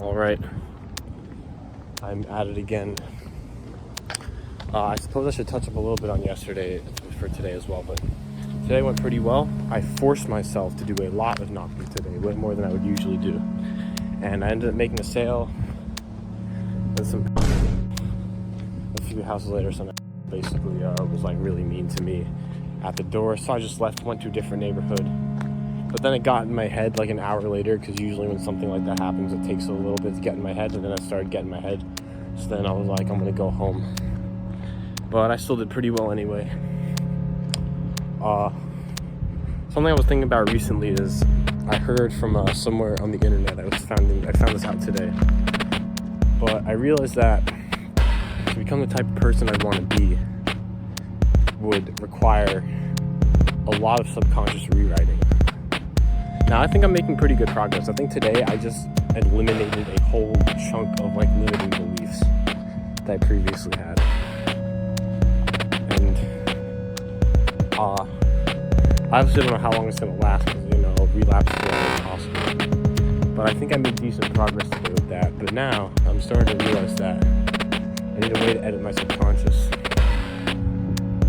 All right, I'm at it again. I suppose I should touch up a little bit on yesterday for today as well, but today went pretty well. I forced myself to do a lot of knocking today, way more than I would usually do. And I ended up making a sale. And a few houses later, someone basically was like really mean to me at the door. So I just left, went to a different neighborhood. But then it got in my head like an hour later, because usually when something like that happens, it takes a little bit to get in my head. And then I started getting my head. So then I was like, I'm gonna go home. But I still did pretty well anyway. Something I was thinking about recently is I heard from somewhere on the internet. I found this out today. But I realized that to become the type of person I want to be would require a lot of subconscious rewriting. Now I think I'm making pretty good progress. I think today I just eliminated a whole chunk of like limiting beliefs that I previously had. And I obviously don't know how long it's going to last, because, relapse is impossible. But I think I made decent progress today with that. But now I'm starting to realize that I need a way to edit my subconscious.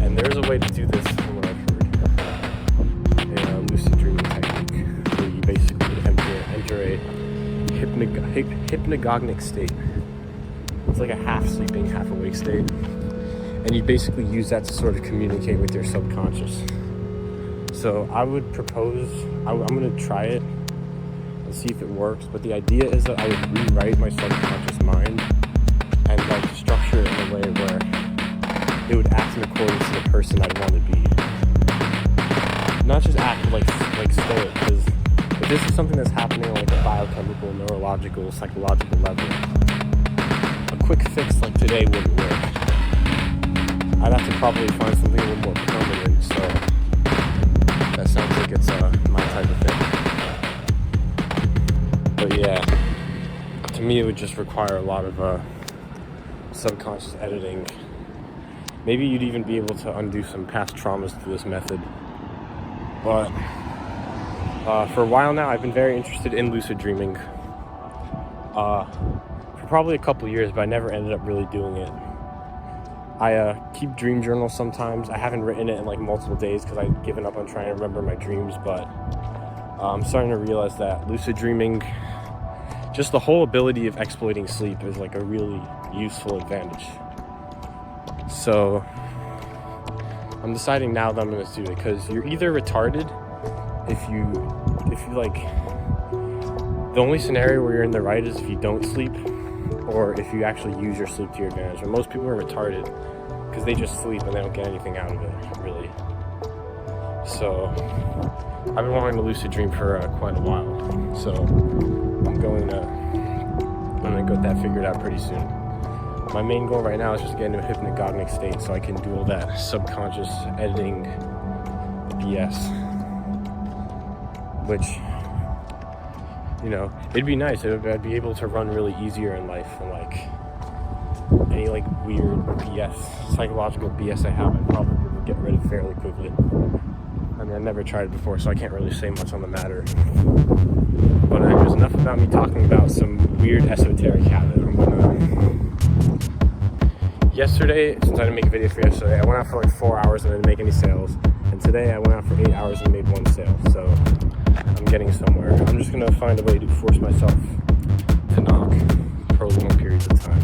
And there's a way to do this from what I've heard. A lucid dreaming technique, where you basically enter a hypnagogic state. It's like a half sleeping, half awake state. And you basically use that to sort of communicate with your subconscious. So I would propose, I'm going to try it and see if it works. But the idea is that I would rewrite my subconscious mind and like structure it in a way where it would act in accordance to the person I want to be. Not just act like stoic, because if this is something that's happening on like a biochemical, neurological, psychological level, a quick fix like today wouldn't work. I'd have to probably find something a little more permanent, so that sounds like it's my type of thing. But yeah, to me it would just require a lot of subconscious editing. Maybe you'd even be able to undo some past traumas through this method. But for a while now, I've been very interested in lucid dreaming. For probably a couple years, but I never ended up really doing it. I keep dream journals sometimes. I haven't written it in like multiple days because I've given up on trying to remember my dreams, but I'm starting to realize that lucid dreaming, just the whole ability of exploiting sleep, is like a really useful advantage. So I'm deciding now that I'm going to do it, because you're either retarded if you like, the only scenario where you're in the right is if you don't sleep, or if you actually use your sleep to your advantage. And most people are retarded because they just sleep and they don't get anything out of it, really. So I've been wanting to lucid dream for quite a while. So I'm going to get that figured out pretty soon. My main goal right now is just to get into a hypnagogic state so I can do all that subconscious editing BS. Which, it'd be nice. I'd be able to run really easier in life, and like any like weird BS, psychological BS I have, I'd probably would get rid of fairly quickly. I mean, I never tried it before, so I can't really say much on the matter. But there's enough about me talking about some weird esoteric habit. Yesterday, since I didn't make a video for yesterday, I went out for like 4 hours and I didn't make any sales. And today I went out for 8 hours and made one sale. So I'm getting somewhere. I'm just going to find a way to force myself to knock for long periods of time.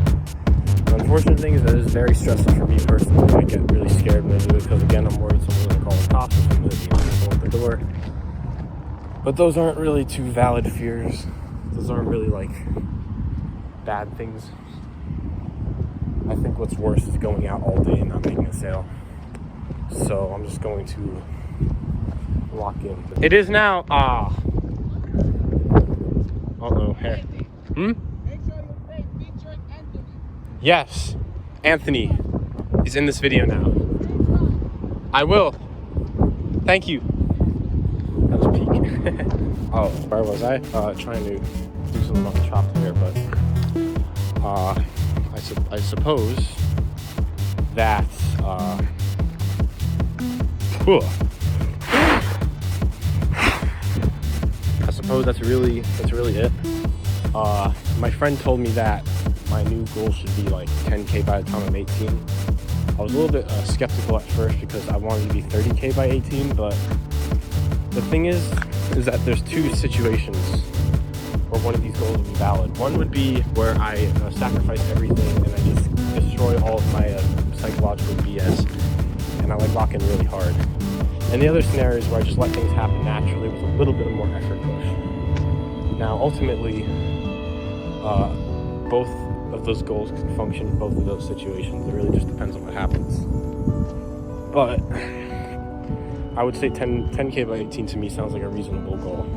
The unfortunate thing is that it's very stressful for me personally. I get really scared when I do it, because again, I'm worried someone's going to call the cops or someone's going to be people at the door. But those aren't really two valid fears. Those aren't really like bad things. I think what's worse is going out all day and not making a sale. So I'm just going to lock in. It is now. Uh-oh, here. Make sure you pay featuring Anthony. Yes, Anthony is in this video now. I will. Thank you. That was a peek. Oh, where was I? Trying to do something on the chopped hair, but I suppose that I suppose that's really it. my friend told me that my new goal should be like 10K by the time I'm 18. I was a little bit skeptical at first because I wanted to be 30K by 18, but the thing is that there's two situations where one of these goals would be valid. One would be where I sacrifice everything and I just destroy all of my psychological BS and I like lock in really hard. And the other scenario is where I just let things happen naturally with a little bit of more effort push. Now, ultimately, both of those goals can function in both of those situations. It really just depends on what happens. But I would say 10K by 18 to me sounds like a reasonable goal.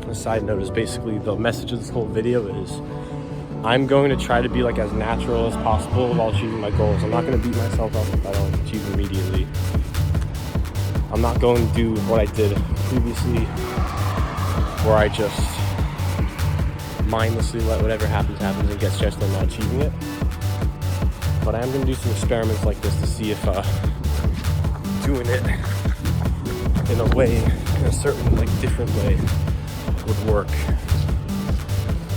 A side note is basically the message of this whole video is I'm going to try to be like as natural as possible while achieving my goals. I'm not going to beat myself up if I don't achieve them immediately. I'm not going to do what I did previously where I just mindlessly let whatever happens and get stressed on not achieving it. But I am going to do some experiments like this to see if doing it in a way, in a certain like different way would work.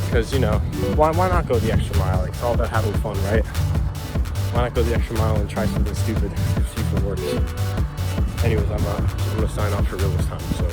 Because, you know, why not go the extra mile? Like, it's all about having fun, right? Why not go the extra mile and try something stupid, see if it works? Anyways, I'm going to sign off for real this time, so